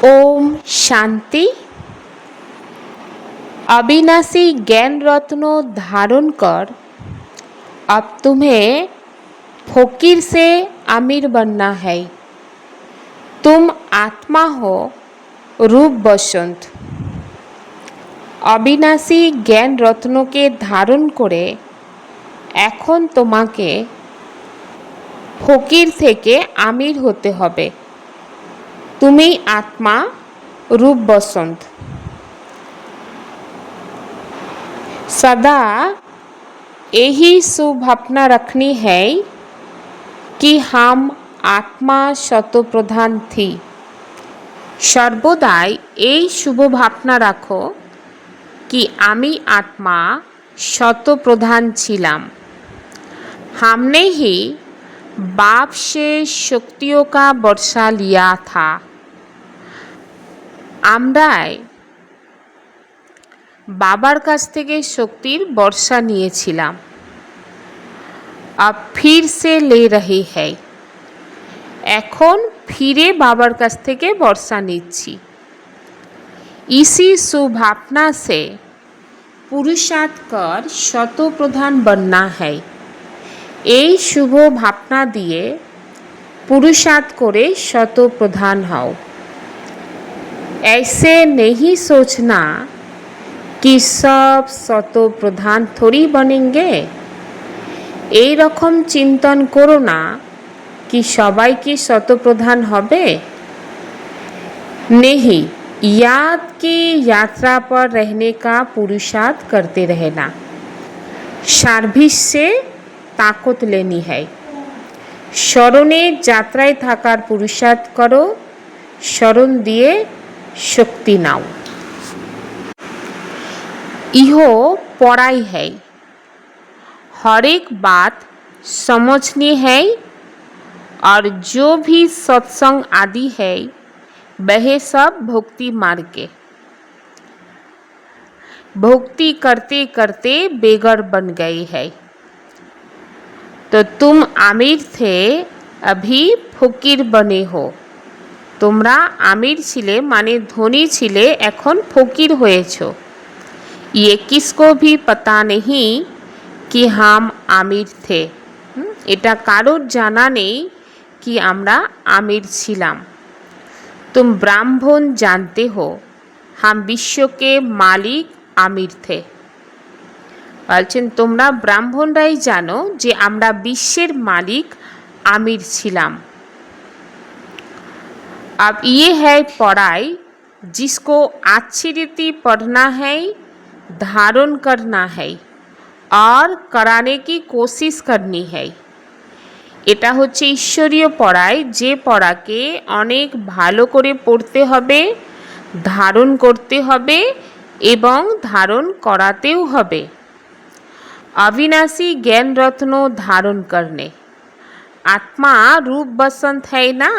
ओम शांति। अविनाशी ज्ञान रत्न धारण कर। अब तुम्हें फकीर से अमीर बनना है। तुम आत्मा हो, रूप बसंत। अविनाशी ज्ञान रत्नকে ধারণ করে এখন তোমাকে ফকির থেকে আমির হতে হবে। তুমি आत्मा रूप बसंत। सदा यही शुभावना रखनी है कि हम आत्मा शतप्रधान थी। सर्वदाई এই শুভ ভাবনা রাখো कि আমি आत्मा शतप्रधान ছিলাম। हमने ही बाप से शक्तियों का वर्षा लिया था। আমরাই বাবার কাছ থেকে শক্তির বর্ষা নিয়েছিলাম। अब फिर से ले रही है। এখন ফিরে বাবার কাছ থেকে বর্ষা নিচ্ছি। इसी शुभावना से पुरुषार्थ कर शतप्रधान बनना है। এই শুভ ভাবনা দিয়ে পুরুষার্থ করে শতপ্রধান হও। ऐसे नहीं सोचना कि सब शतप्रधान थोड़ी बनेंगे। এই রকম চিন্তন করো না कि সবাই কি শতপ্রধান হবে। नहीं, याद की यात्रा पर रहने का पुरुषार्थ करते रहना। সার্ভিস से ताकत लेनी है। স্মরণে যাত্রায় থাকার পুরুষার্থ করো, স্মরণ দিয়ে शक्ति नाओ। इहो पढ़ाई है। हर एक बात समझनी है और जो भी सत्संग आदि है वह सब भक्ति मार्ग के। भक्ति करते करते बेगर बन गई है। तो तुम आमिर थे, अभी फकीर बने हो। তোমরা আমির ছিলে মানে ধনী ছিলে, এখন ফকির হয়েছো। ये किसको भी पता नहीं कि हम आमिर थे। এটা কারোর জানা নেই कि আমরা আমির ছিলাম। तुम ब्राह्मण जानते हो, हम विश्व के मालिक आमिर थे। বলছেন তোমরা ব্রাহ্মণরাই জানো যে আমরা বিশ্বের মালিক আমির ছিলাম। अब ये है पढ़ाई जिसको अच्छी रीति पढ़ना है, धारण करना है और कराने की कोशिश करनी है। এটা হচ্ছে ঈশ্বরীয় পড়াই, যে পড়াকে অনেক ভালো করে পড়তে হবে, ধারণ করতে হবে এবং ধারণ করাতেও হবে। अविनाशी ज्ञान रत्न धारण करने। आत्मा रूप बसंत है ना।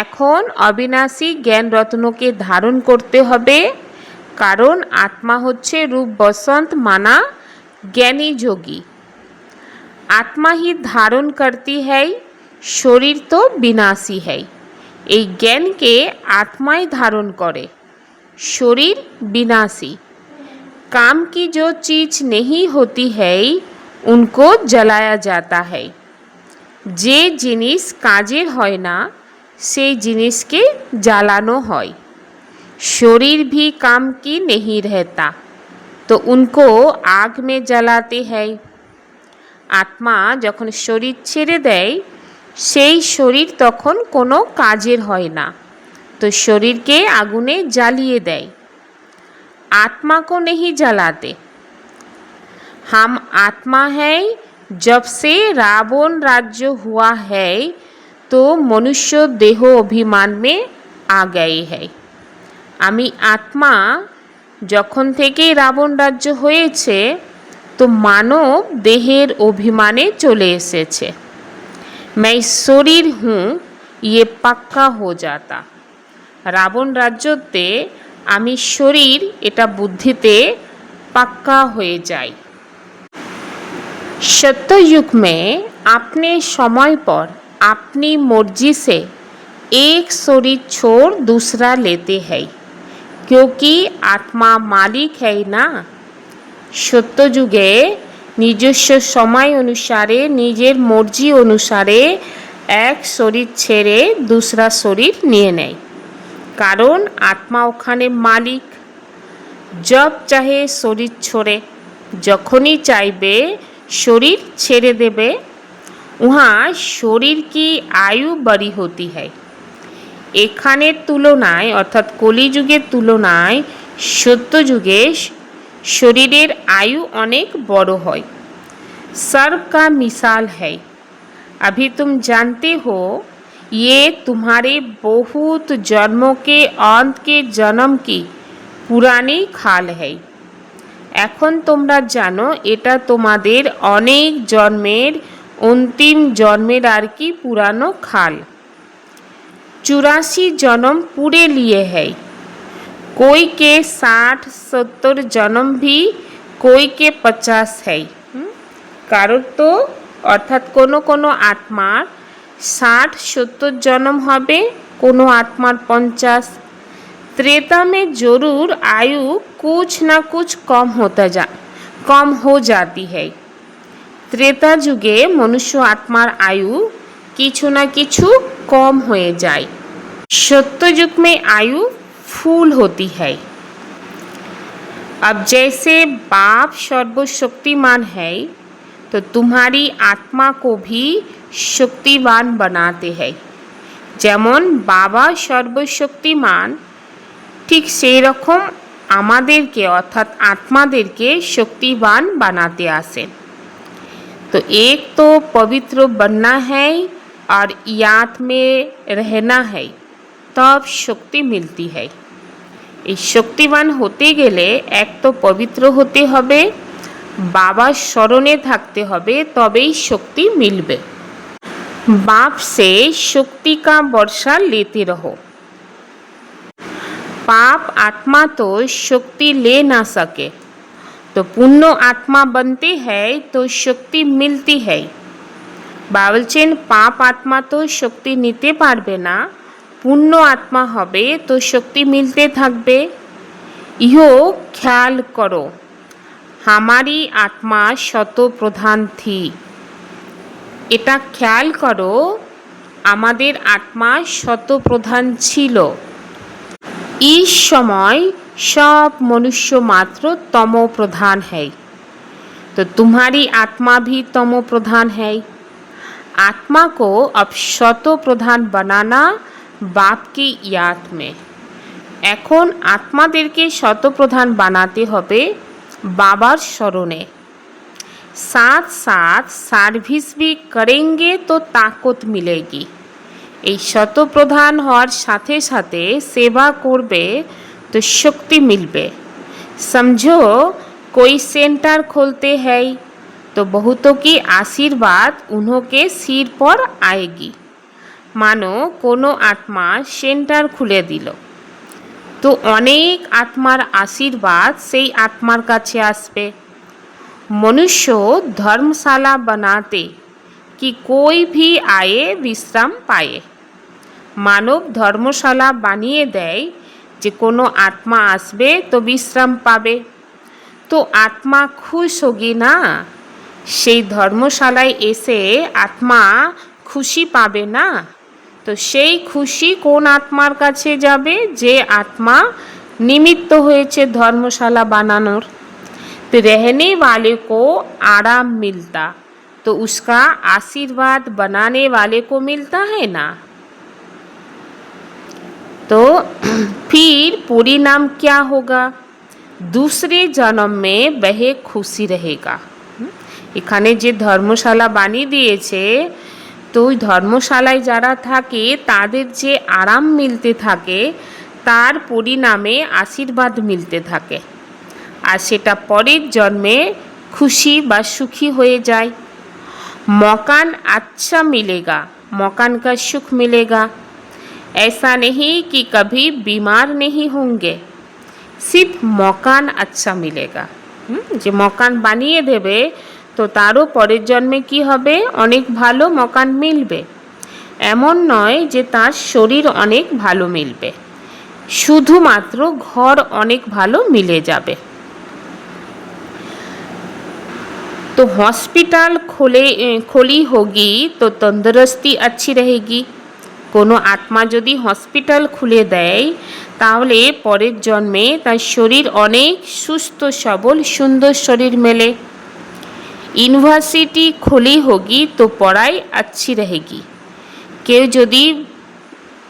এখন অবিনাশী জ্ঞান রত্নকে ধারণ করতে হবে, কারণ আত্মা হচ্ছে রূপ বসন্ত মানা জ্ঞানী যোগী। আত্মা ही धारण करती है, শরীর তো বিনাশী है। এই জ্ঞানকে আত্মাই ধারণ করে, শরীর বিনাশী। काम की जो चीज नहीं होती है उनको जलाया जाता है। যে জিনিস কাজের হয় না সেই জিনিসকে জ্বালানো হয়। शरीर भी काम की नहीं रहता तो उनको आग में जलाते हैं। आत्मा যখন শরীর ছেড়ে দেয় সেই শরীর তখন কোনো কাজের হয় না, তো শরীরকে আগুনে জ্বালিয়ে দেয়। आत्मा को नहीं जलाते। हम आत्मा है। जब से रावण राज्य हुआ है तो मनुष्य देह अभिमान में आ गए है। আমি আত্মা যখন থেকে রাবণ রাজ্য হয়েছে তো মানব দেহের অভিমানে চলে এসেছে। मैं শরীর हूँ ये पक्का हो जाता। রাবণ রাজ্যতে আমি শরীর এটা বুদ্ধিতে পাক্কা হয়ে যায়। सत्य युग में अपने समय पर अपनी मर्जी से एक शरीर छोड़ दूसरा लेते हैं, क्योंकि आत्मा मालिक है ना। সত্য যুগে নিজস্ব সময় অনুসারে নিজের মর্জি অনুসারে এক শরীর ছেড়ে दूसरा শরীর নিয়ে নেয়, কারণ আত্মা ওখানে মালিক। जब चाहे শরীর छोड़े, যখনই চাইবে শরীর ছেড়ে দেবে। वहाँ শরীর की आयु बड़ी होती है। এখানের তুলনায় অর্থাৎ কলিযুগের তুলনায় সত্যযুগে শরীরের आयु अनेक बड़ो है। सर्प का मिसाल है। अभी तुम जानते हो ये तुम्हारे बहुत जन्मों के अंत के जन्म की पुरानी खाल है। এখন তোমরা জানো এটা তোমাদের অনেক জন্মের অন্তিম জন্মের আর কি পুরানো খাল। 84 जन्म पूरे लिए है। कोई के 60-70 जन्म भी, कोई के 50 है। কারোর তো অর্থাৎ কোনো কোনো আত্মার 60-70 जन्म হবে, কোনো আত্মার 50। त्रेता में जरूर आयु कुछ ना कुछ कम हो जाती है। त्रेता যুগে মনুষ্য আত্মার आयु কিছু না কিছু कम হয়ে যায়। सत्य युग में आयु फूल होती है। अब जैसे बाप सर्वशक्तिमान है, तो तुम्हारी आत्मा को भी शक्तिवान बनाते हैं। যেমন বাবা সর্বশক্তিমান, ঠিক সেই রকম আমাদেরকে অর্থাৎ আত্মাদেরকে শক্তিবান বানাতে আসেন। तो एक तो पवित्र बनना है और याद में रहना है, तब शक्ति मिलती है। এই শক্তিবান হতে গেলে এক তো পবিত্র হতে হবে, বাবার স্মরণে থাকতে হবে, তবেই শক্তি মিলবে। बाप से शक्ति का वर्षा लेते रहो। पाप आत्मा तो शक्ति ले ना सके, तो पुण्य आत्मा बनते हैं तो शक्ति मिलती है। বলছেন পাপ আত্মা তো শক্তি নিতে পারবে না, পুণ্য আত্মা হবে তো শক্তি মিলতে থাকবে। ইহো ख्याल करो, हमारी आत्मा शत प्रधान थी। এটা খেয়াল করো, আমাদের আত্মা শত প্রধান ছিল। इस समय सब मनुष्य मात्र तमो प्रधान है, तो तुम्हारी आत्मा भी तमो प्रधान है। आत्मा को अब शतो प्रधान बनाना बाप की याद में। এখন আত্মাদেরকে শতপ্রধান বানাতে হবে বাবার স্মরণে। साथ साथ সার্ভিস भी करेंगे तो ताकत मिलेगी। এই শতপ্রধান হওয়ার সাথে সাথে সেবা করবে तो शक्ति मिलবে। समझो कोई सेंटर खोलते हैं तो बहुतों की आशीर्वाद उन्होंने सिर पर आएगी। मानो कोनो आत्मा सेंटर खुले दिल तो अनेक आत्मार आशीर्वाद से आत्मार काछे आसबे। मनुष्य धर्मशाला बनाते कि कोई भी आए विश्राम पाए। मानव धर्मशाला बानिए देय जे कोनो आत्मा आसबे तो विश्राम पाबे, तो आत्मा खुश होगी ना। সেই ধর্মশালায় এসে আত্মা খুশি পাবে না, তো সেই খুশি কোন আত্মার কাছে যাবে? যে আত্মা নিমিত্ত হয়েছে ধর্মশালা বানানোর। तो रहने वाले को आराम मिलता तो उसका आशीर्वाद बनाने वाले को मिलता है ना। तो फिर परिणाम क्या होगा? दूसरे जन्म में वह खुशी रहेगा। এখানে যে ধর্মশালা বানিয়ে দিয়েছে, তো ওই ধর্মশালায় যারা থাকে তাদের যে আরাম মিলতে থাকে, তার পরিণামে আশীর্বাদ মিলতে থাকে, আর সেটা পরের জন্মে খুশি বা সুখী হয়ে যায়। मकान अच्छा मिलेगा, मकान का सुख मिलेगा। ऐसा नहीं कि कभी बीमार नहीं होंगे, सिर्फ मकान अच्छा मिलेगा। যে মকান বানিয়ে দেবে তো তারও পরের জন্মে কি হবে? অনেক ভালো মকান মিলবে। এমন নয় যে তার শরীর অনেক ভালো মিলবে, শুধুমাত্র ঘর অনেক ভালো মিলে যাবে। तो हॉस्पिटल खोली होगी तो तंदुरुस्ती अच्छी रहेगी। কোনো আত্মা যদি হসপিটাল খুলে দেয় তাহলে পরের জন্মে তার শরীর অনেক সুস্থ সবল সুন্দর শরীর মেলে। ইউনিভার্সিটি খুলি হোগি তো পড়াই আচ্ছি रहेगी। কেউ যদি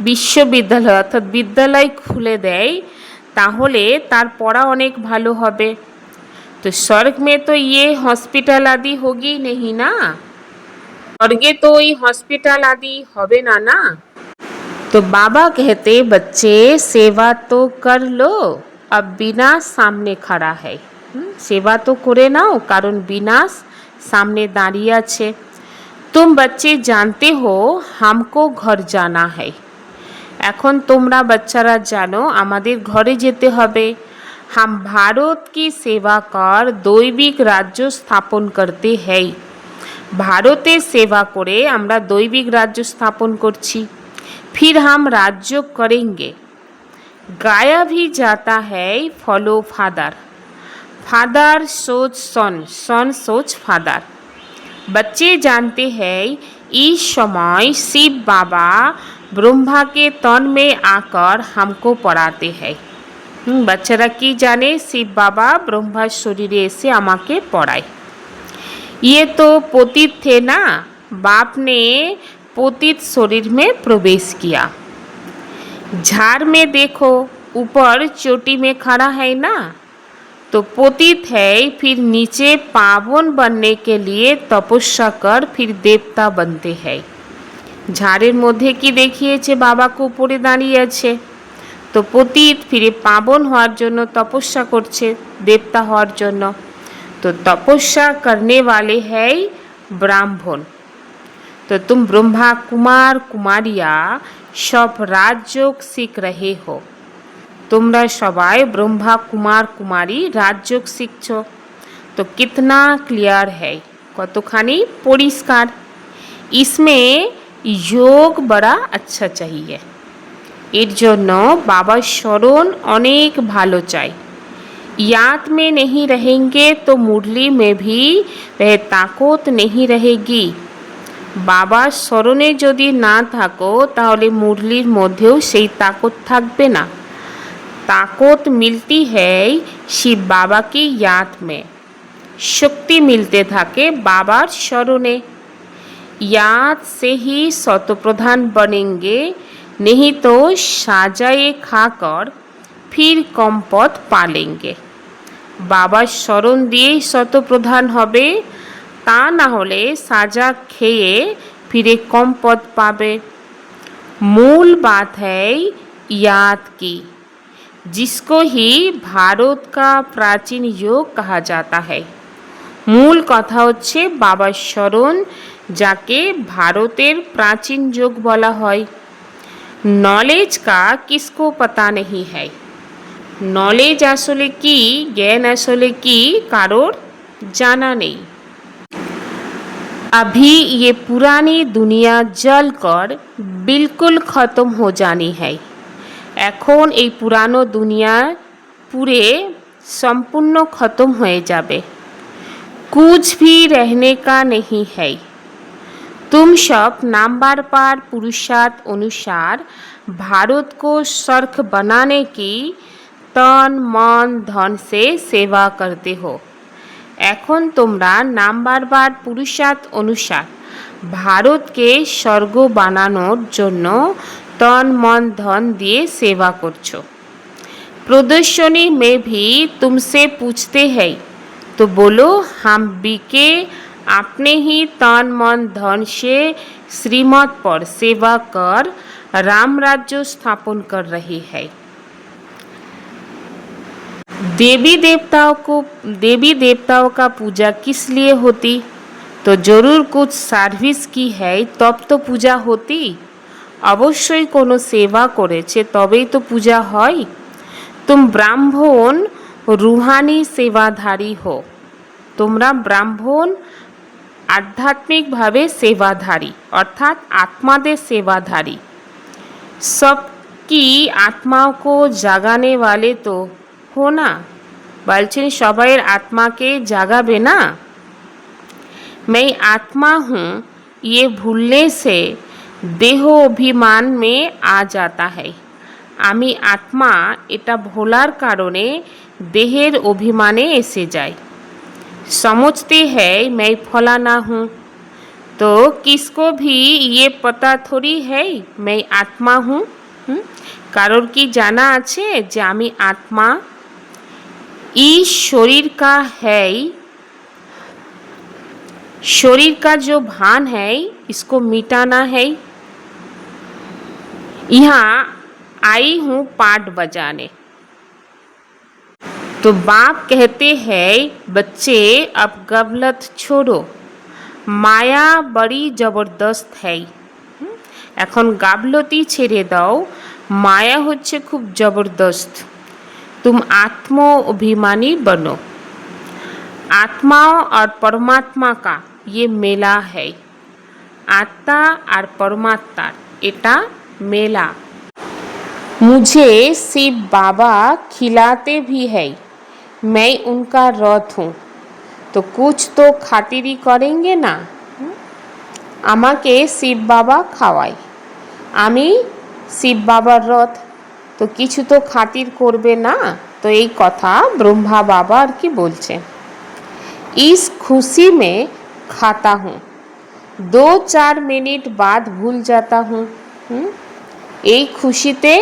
বিশ্ববিদ্যালয় অর্থাৎ বিদ্যালয় খুলে দেয় তাহলে তার পড়া অনেক ভালো হবে। तो स्वर्ग में तो ये हॉस्पिटल आदि होगी नहीं ना, स्वर्गे तो ये हॉस्पिटल आदि होबे ना ना। तो बाबा कहते बच्चे सेवा तो कर लो, अब विनाश सामने खड़ा है। सेवा तो करे नाओ कारण विनाश सामने दाঁড়িয়ে আছে। तुम बच्चे जानते हो हमको घर जाना है। এখন তোমরা বাচ্চারা জানো আমাদের ঘরে যেতে হবে। हम भारत की सेवा कर दैविक राज्य स्थापन करते हैं। ভারতের সেবা করে আমরা দৈবিক রাজ্য স্থাপন করছি। फिर हम राज्य करेंगे। गाया भी जाता है फॉलो फादर, फादर सोच सन, सन सोच फादर। बच्चे जानते हैं इस समय शिव बाबा ब्रह्मा के तन में आकर हमको पढ़ाते हैं। বাচ্চারা কি জানে শিব বাবা ব্রহ্মার শরীরে এসে আমাকে পড়ায়। ये तो पतित थे ना, बाप ने पतित शरीर में प्रवेश किया। झाड़ में देखो ऊपर चोटी में खड़ा है ना, तो पतित है फिर नीचे पावन बनने के लिए तपस्या कर फिर देवता बनते हैं। ঝাড়ের মধ্যে কি দেখিয়েছে বাবাকে উপরে দাঁড়িয়ে আছে, তো পতিত ফিরে পাবন হওয়ার জন্য তপস্যা করছে দেবতা হওয়ার জন্য। तो तपस्या करने वाले हैं ब्राह्मण। तो तुम ब्रह्मा कुमार कुमारिया सब राजयोग सीख रहे हो। তোমরা সবাই ব্রহ্মা কুমার কুমারী রাজযোগ শিখছো। তো कितना क्लियर है, কতখানি পরিষ্কার। इसमें योग बड़ा अच्छा चाहिए। এর জন্য বাবার স্মরণ অনেক ভালো চাই। याद में नहीं रहेंगे तो मुरली में भी वह ताकत नहीं रहेगी। বাবার স্মরণে যদি না থাকো তাহলে মুরলির মধ্যেও সেই তাকত থাকবে না। ताकत मिलती है शिव बाबा की याद में, शक्ति मिलते থাকে বাবার স্মরণে। याद से ही शतप्रधान बनेंगे, नहीं तो साजाए खाकर फिर कम पद पालेंगे। বাবার স্মরণ দিয়েই শতপ্রধান হবে, তা না হলে সাজা খেয়ে ফিরে কম পদ পাবে। मूल बात है याद की, जिसको ही भारत का प्राचीन योग कहा जाता है। মূল কথা হচ্ছে বাবার স্মরণ, যাকে ভারতের প্রাচীন যোগ বলা হয়। नॉलेज का किसको पता नहीं है, नॉलेज আসলে কি, জ্ঞান আসলে কি কারোর জানা নেই। अभी ये पुरानी दुनिया जलकर बिल्कुल ख़त्म हो जानी है। এখন এই পুরানো দুনিয়া পুরে সম্পূর্ণ খতম হয়ে যাবে। कुछ भी रहने का नहीं है। तुम सब नंबर पर पुरुषार्थ अनुसार भारत को स्वर्ग बनाने की तन मन धन से सेवा करते हो। এখন তোমরা নাম্বারবার পুরুষার্থ অনুসার ভারতকে স্বর্গ বানানোর জন্য तन मन धन दिए सेवा करछो। प्रदर्शनी में भी तुमसे पूछते हैं तो बोलो हम बीके अपने ही तन मन धन से श्रीमत पर सेवा कर राम राज्य स्थापन कर रही है। देवी देवताओं का पूजा किस लिए होती, तो जरूर कुछ सर्विस की है तब तो पूजा होती। অবশ্যই কোনো সেবা করেছে তবেই তো পূজা হয়। तुम ब्राह्मण रूहानी सेवाधारी हो। তোমরা ব্রাহ্মণ आध्यात्मिकभावे सेवाधारी अर्थात आत्मादेर सेवाधारी। सबकी आत्माओं को জাগানে वाले तो हो ना, বলছেন সবাইয়ের আত্মাকে জাগাবে না। मैं आत्मा हूँ ये भूलने से देह अभिमान में आ जाता है। আমি आत्मा এটা ভোলার কারণে দেহের অভিমানে এসে যায়। समझते हैं मैं फलाना हूँ, तो किसको भी ये पता थोड़ी है मैं आत्मा हूँ। কারোর কি জানা আছে যে আমি আত্মা? इस शरीर का है, शरीर का जो भान है इसको मिटाना है। यहाँ आई हूँ पाठ बजाने। तो बाप कहते हैं बच्चे अब गफलत छोड़ो, माया बड़ी जबरदस्त है। এখন গাফলতি ছেড়ে দাও, माया হচ্ছে খুব জবরদস্ত। तुम आत्म अभिमानी बनो। आत्मा और परमात्मा का ये मेला है। आत्मा और परमात्मा এটা मेला। मुझे शिव बाबा खिलाते भी है, मैं उनका रथ हूँ, तो कुछ तो खातिरी करेंगे ना। আমাকে শিব বাবা খাওয়ায়, আমি শিব বাবার রথ, তো কিছু তো খাতির করবে না। তো এই কথা ব্রহ্মা বাবা আর কি বলছেন। इस खुशी में खाता हूँ, 2-4 मिनट बाद भूल जाता हूँ। এই খুশিতে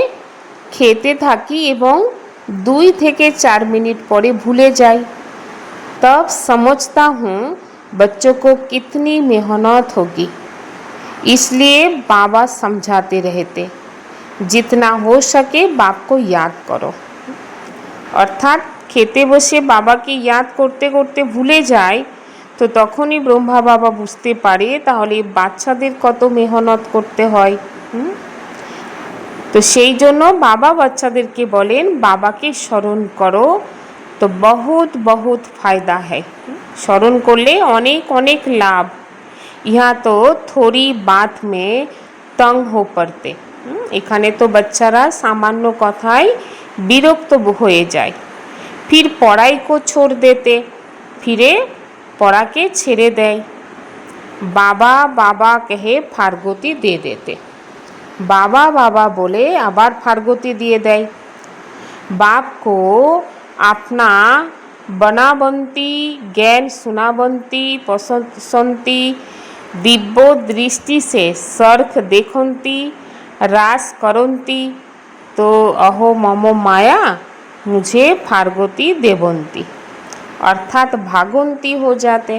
খেতে থাকি এবং 2 থেকে 4 मिनट পরে ভুলে যাই। तब समझता हूँ बच्चों को कितनी मेहनत होगी, इसलिए बाबा समझाते रहते जितना हो सके बाप को याद करो। अर्थात খেতে বসে বাবাকে याद করতে করতে ভুলে যায়, তো তখনই ব্রহ্মা বাবা বুঝতে পারে তাহলে বাচ্চাদের কত মেহনত করতে হয়। তো সেই জন্য বাবা বাচ্চাদেরকে বলেন বাবাকে স্মরণ করো, तो बहुत बहुत फायदा है। স্মরণ করলে অনেক অনেক লাভ। यहाँ तो थोड़ी बात में तंग हो पड़ते, এখানে তো বাচ্চারা সামান্য কথায় বিরক্ত হয়ে যায়। फिर पढ़ाई को छोड़ देते, फिरे পড়াকে ছেড়ে দেয়। বাবা বাবা कहे फारगति दे देते, बाबा बाबा बोले আবার फारगति दिए देय। बाप को अपना बनाबंती ज्ञान सुनाबंती पसंती दिव्य दृष्टि से सर्ख देखंती रास करंती, तो अहो मम माया मुझे फारगति देवंती, अर्थात भागंती हो जाते।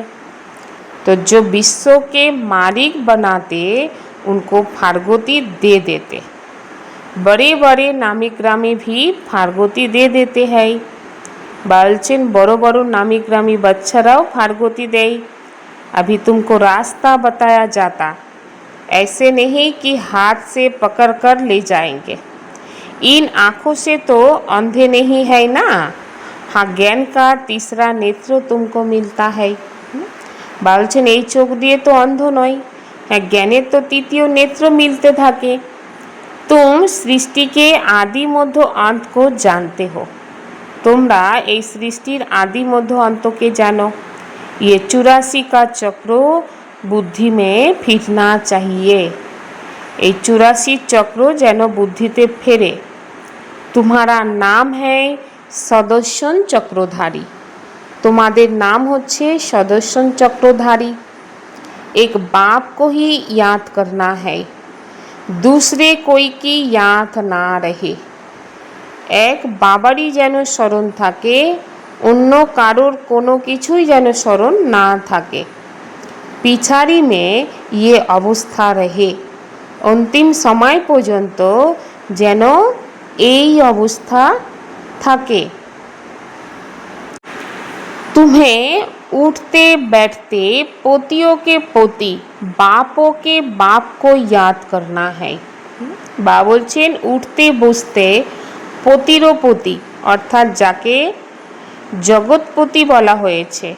तो जो विश्व के मालिक बनाते उनको फारगति दे देते। बड़े बड़े नामी ग्रामी भी फारगति दे देते हैं। বলছেন বড় বড় नामी ग्रामी बच्चाराও फारगति देय। अभी तुमको रास्ता बताया जाता, ऐसे नहीं कि हाथ से पकड़ कर ले जाएंगे। इन आँखों से तो अंधे नहीं है ना, हाँ ज्ञान का तीसरा नेत्र तुमको मिलता है। বলছেন এই চোখ দিয়ে তো অন্ধ নয়, হ্যাঁ জ্ঞানের তো তৃতীয় নেত্র মিলতে থাকে। तुम सृष्टि के आदि मध्य अंत को जानते हो, তোমরা এই সৃষ্টির आदि मध्य अंत के जानो। ये 84 का चक्र बुद्धि में फिरना चाहिए, এই 84 चक्र যেন বুদ্ধিতে ফেরে। तुम्हारा नाम है सदस्यन चक्रधारी, তোমাদের नाम হচ্ছে सदस्यन चक्रधारी। एक बाप को ही याद करना है, दूसरे कोई की याद ना रहे। एक बाबारी যেন স্মরণ থাকে, অন্য কারোর কোনো কিছুই যেন স্মরণ না থাকে। পিছাড়ি মে ये অবস্থা रहे, অন্তিম সময় পর্যন্ত যেন এই অবস্থা থাকে। तुम्हें उठते बैठते पोतियों के पोती बापों के बाप को याद करना है। বা বলছেন উঠতে বসতে পতিরও পতি অর্থাৎ যাকে জগৎপতি বলা হয়েছে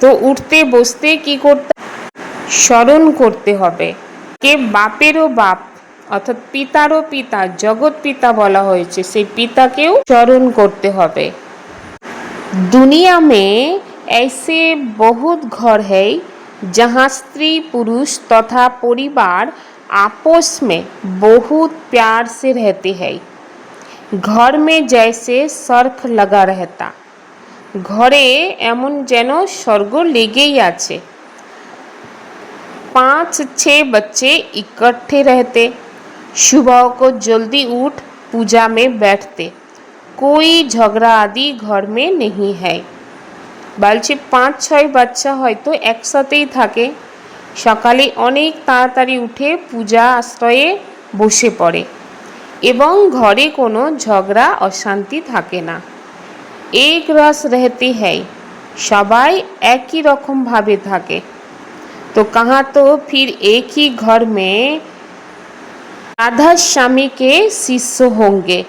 তো উঠতে বসতে কি করতে, স্মরণ করতে হবে কে বাপেরও বাপ অর্থাৎ পিতারও পিতা, জগৎ পিতা বলা হয়েছে, সেই পিতাকেও স্মরণ করতে হবে। दुनिया में ऐसे बहुत घर है जहाँ स्त्री पुरुष तथा परिवार आपस में बहुत प्यार से रहते हैं। घर में जैसे सर्ख लगा रहता, घरे एमन जेनो स्वर्ग लेगेई आछे। 5-6 बच्चे इकट्ठे रहते, सुबह को जल्दी उठ पूजा में बैठते, कोई झगड़ा आदि घर में नहीं है। বলছে 5-6 বাচ্চা হয়তো একসাথেই থাকে, সকালে অনেক তাড়াতাড়ি উঠে পূজা আশ্রয়ে বসে পড়ে এবং ঘরে কোনো ঝগড়া অশান্তি থাকে না। এক রস रहते हैं, সবাই একই রকম ভাবে থাকে। तो कहाँ तो फिर एक ही घर में राधा स्वामी के शिष्य होंगे,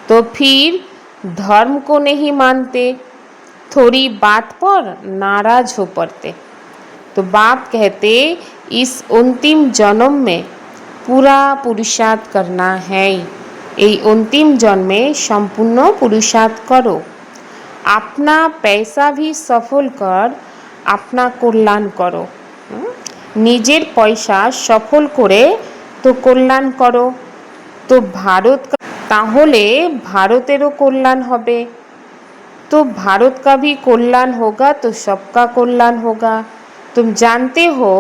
तो फिर धर्म को नहीं मानते, थोड़ी बात पर नाराज हो पड़ते। तो बाप कहते इस अंतिम जन्म में पूरा पुरुषार्थ करना है, এই अंतिम जन्म में संपूर्ण पुरुषार्थ करो, अपना पैसा भी सफल कर अपना कल्याण करो। নিজের পয়সা সফল করে তো কল্যাণ করো, তো ভারত তাহলে ভারতেরও কল্যাণ হবে। तो भारत का भी कल्याण होगा तो सबका कल्याण होगा। तुम जानते हो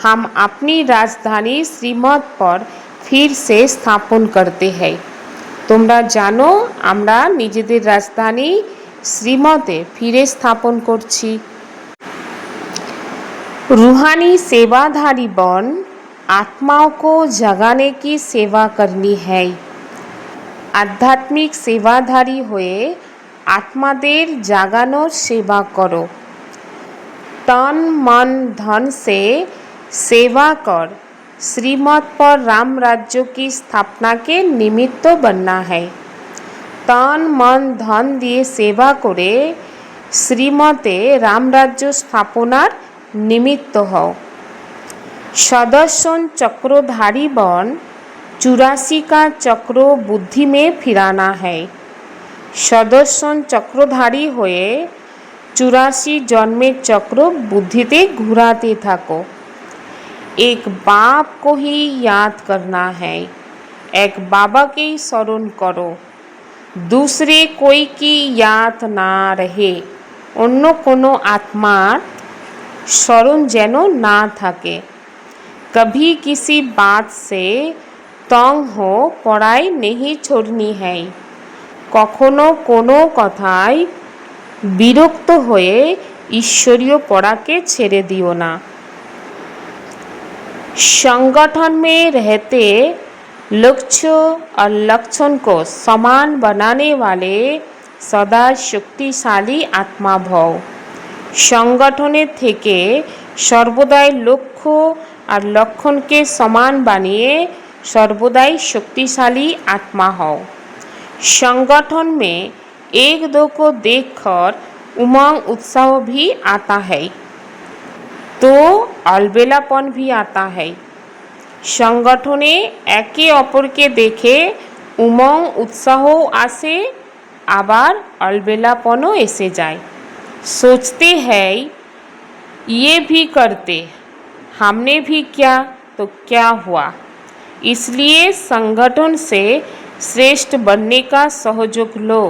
हम अपनी राजधानी श्रीमत पर फिर से स्थापन करते हैं। তোমরা জানো আমরা নিজেদের রাজধানী শ্রীমতে ফিরে স্থাপন করছি। रूहानी सेवाधारी बन आत्माओं को जगाने की सेवा करनी है। आध्यात्मिक सेवाधारी हुए आत्मादेर জাগানোর सेवा करो। तन मन धन से सेवा कर श्रीमत पर राम राज्य की स्थापना के निमित्त बनना है। तन मन धन दिए सेवा करे श्रीमते राम राज्य स्थापनार निमित्त हओ। सदर्शन चक्रधारी बन 84 का चक्र बुद्धि में फिराना है। सदर्शन चक्रधारी हुए 84 जन्मेर चक्र बुद्धिते घुराते थाको। एक बाप को ही याद करना है, एक बाबा के स्मरण करो, दूसरे कोई की याद ना रहे, अन्य कोनो आत्मार स्मरण जेनो ना थाके। कभी किसी बात से तंग हो पढ़ाई नहीं छोड़नी है, कखनो कोनो कथाय বিরক্ত হয়ে ईश्वरीय पढ़ाके छेड़े दियो ना। संगठन में रहते लक्ष्य और लक्षण को समान बनाने वाले सदा शक्तिशाली आत्मा भव। संगठने থেকে সর্বদাই লক্ষ্য আর লক্ষণকে সমান বানিয়ে সর্বদাই शक्तिशाली आत्मा हओ। संगठन में एक दो को देखकर उमंग उत्साह भी आता है, तो अलबेलापन भी आता है। संगठने एके अपर के देखे उमंग उत्साह आसे, आबार अलबेलापनों एसे जाए। सोचते हैं ये भी करते, हमने भी किया तो क्या हुआ। इसलिए संगठन से श्रेष्ठ बनने का सहयोग लो।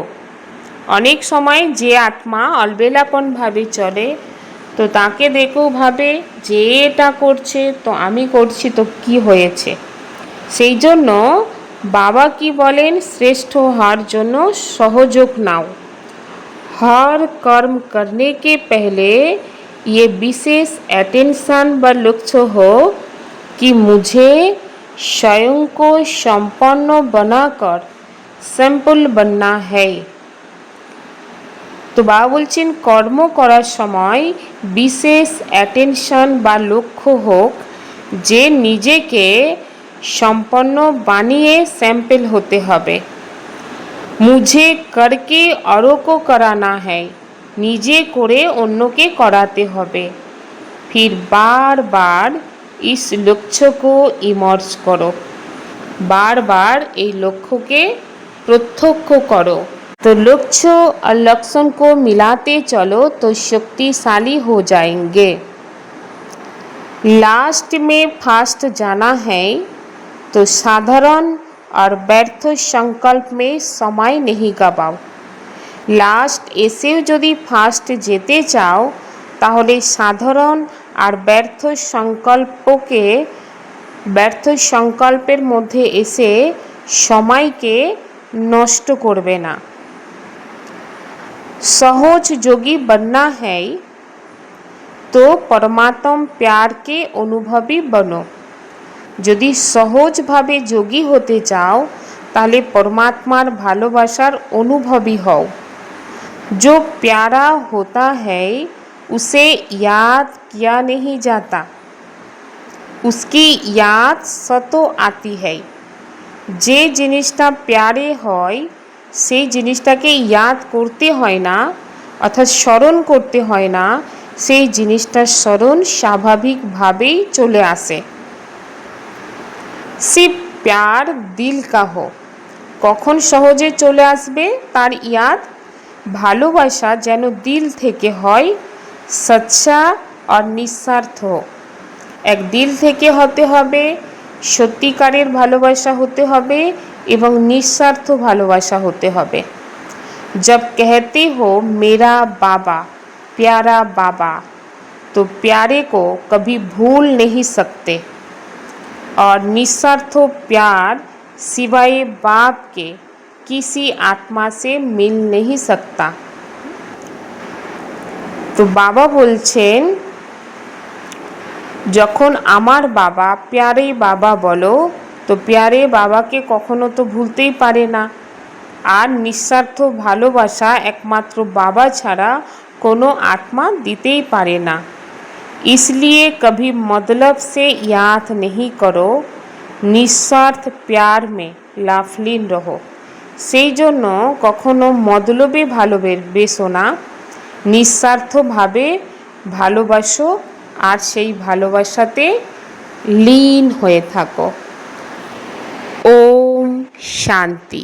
अनेक समय जे आत्मा अलबेलापन भावे चले तो ताके देखो भावे जे एटा करछे तो आमी करछि तो कि होयेछे। सेई जोन्नो बाबा की बोलेन श्रेष्ठ हওয়ার জন্য सहयोग नाओ। हर कर्म करने के पहले ये विशेष अटेंशन व लक्ष्य हो कि मुझे स्वयं को संपन्न बनाकर सैंपल बनना है। तो बाबा बोलছেন কর্ম করার সময় বিশেষ অ্যাটেনশন বা লক্ষ্য হোক যে নিজেকে সম্পন্ন বানিয়ে স্যাম্পল হতে হবে। मुझे करके औरों को कराना है, নিজে করে অন্যকে कराते হবে। फिर बार बार इस लक्ष्य को इमर्ज करो। बार बार এই লক্ষ্যকে প্রত্যক্ষ করো। तो लक्ष्य और लक्षण को मिलाते चलो तो शक्तिशाली हो जाएंगे। लास्ट में फास्ट जाना है तो साधारण और व्यर्थ संकल्प में समय नहीं गवाओ। लास्ट এসেও যদি ফার্স্ট যেতে চাও তাহলে সাধারণ আর ব্যর্থ সংকল্পের মধ্যে এসে সময়কে নষ্ট করবে না। सहज যোগী बनना है तो परमात्म प्यार के अनुभवी बनो। যদি সহজভাবে যোগী হতে চাও তাহলে পরমাত্মার ভালোবাসার অনুভবী হও। जो प्यारा होता है उसे याद किया नहीं जाता, उसकी याद सतो आती है। যে জিনিসটা প্যারে হয় সেই জিনিসটাকে ইয়াদ করতে হয় না অর্থাৎ স্মরণ করতে হয় না, সেই জিনিসটার স্মরণ স্বাভাবিকভাবেই চলে আসে। सिर्फ प्यार दिल का हो। কখন সহজে চলে আসবে তার ইয়াদ? ভালোবাসা যেন দিল থেকে হয়, সচ্চা আর নিঃস্বার্থ। এক দিল থেকে হতে হবে, সত্যিকারের ভালোবাসা হতে হবে এবং নিঃস্বার্থ ভালোবাসা হতে হবে। जब कहते हो मेरा बाबा, प्यारा बाबा, तो प्यारे को कभी भूल नहीं सकते और निस्वार्थ प्यार सिवाय बाप के किसी आत्मा से मिल नहीं सकता। तो बाबा बोलছেন যখন আমার বাবা প্যারে বাবা বলো তো প্যারে বাবাকে কখনো তো ভুলতেই পারে না, আর নিঃস্বার্থ ভালোবাসা একমাত্র বাবা ছাড়া কোনো আত্মা দিতেই পারে না। इसलिए कभी मतलब से याद नहीं करो, निस्वार्थ प्यार में लाफलीन रहो। সেই জন্য কখনো মতলবে ভালোবেসো না, নিঃস্বার্থভাবে ভালোবাসো আর সেই ভালোবাসাতে লীন হয়ে থাকো। ওম শান্তি।